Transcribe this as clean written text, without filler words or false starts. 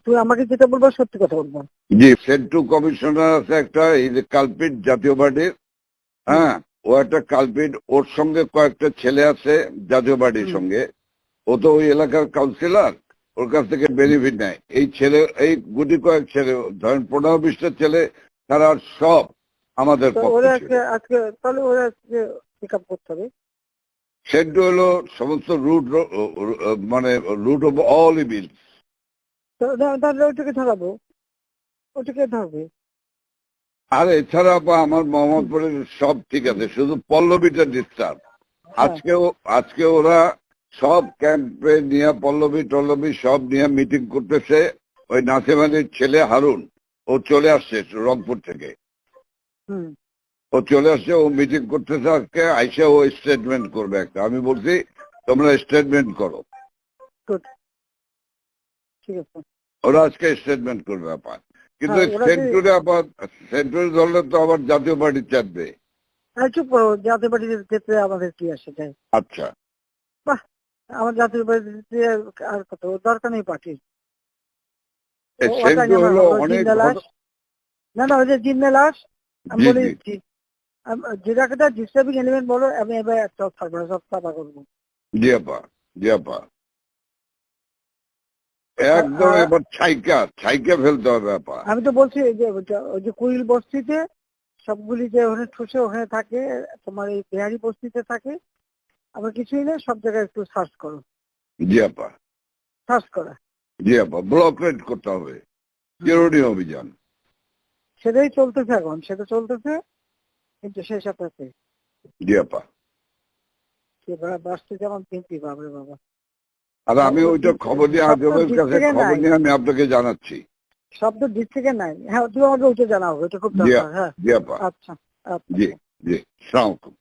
তুমি আমাকে যেটা বলবো সত্যি কথা বলবো। জি, সেন্টু কমিশনার আছে একটা, এই যে কালপিট জাতীয় পার্টির, হ্যাঁ, ও একটা কালপিট, ওর সঙ্গে কয়েকটা ছেলে আছে জাতীয় পার্টির সঙ্গে, ও তো ওই এলাকার কাউন্সিলর, ওর কাছ থেকে বেনিফিট নেয়। এই ছেলে, এই গুটি কয়েক ছেলে, ধরেন 15-20টা ছেলে, তারা সব আমাদের ওরা পক্ষে ছিল। আজকে তাহলে ওরা আজকে পিক আপ করতে হবে। সেন্টু হলো সমস্ত রুট, মানে রুট অফ অল ইভিল। তাহলে ওইটাকে ধরাবো, ওইটাকে ধরবে। আর এছাড়া বা আমার মোহাম্মদপুরের সব ঠিক আছে, শুধু পল্লবীটা ডিস্টার্ব। আজকে ওরা সব ক্যাম্পে নিয়ে পল্লবী সব নিয়ে মিটিং করতেছে। ওই নাসিম আলীর ছেলে হারুন, ও চলে আসছে রংপুর থেকে, ও চলে আসছে, ও মিটিং করতেছে আজকে, আইসা ও স্টেটমেন্ট করবে একটা। আমি বলছি তোমরা স্টেটমেন্ট করো, ঠিক আছে, ওরা আজকে স্টেটমেন্ট করবে আপাত। কিন্তু সেন্টুরি ধরলে তো আবার জাতীয় পার্টি চাপবে। চুপ করো, জাতীয় পার্টিতে যেতে আমাদের কি আসে যায়। আচ্ছা, বাহ, আমার জাতীয় পার্টিতে আর কত দরকার নেই পার্টির। সেন্টু হলো অনেক না ওই যে জিন্না লাশ, আমি বলে দিচ্ছি, যেটা ডিস্টার্বিং এলিমেন্ট বলো, আমি এবার একটা থাকবো না, সব সাফা করবো। জি আপা, জি আপা, একদম এবার ছাইকা ফেলতে হবে আপা। আমি তো বলছি ওই যে কুইল বস্তিতে সবগুলি যে ওখানে ঠুসে ওখানে থাকে, তোমার এই বিহারি বস্তিতে থাকে, আবার কিছুই নেই, সব জায়গায় একটু সার্চ করো। জি আপা, সার্চ করা, জি আপা, ব্লক রেড করতে হবে, চিরুনি অভিযান। সেটাই চলতেছে এখন, সেটা চলতেছে, কিন্তু সেই সাথে জি আপা। বাঁচতে যেমন চিন্তি, বাবরে বাবা। আর আমি ওইটা খবর নিয়ে আজমের কাছে খবর নিয়ে আমি আপনাকে জানাচ্ছি। শব্দ দিক থেকে নাই, হ্যাঁ তুমি আমাকে ওইটা জানাও, ওইটা খুব দরকার। হ্যাঁ, জি আপা, আচ্ছা আচ্ছা। জি জি, সালাম আলাইকুম।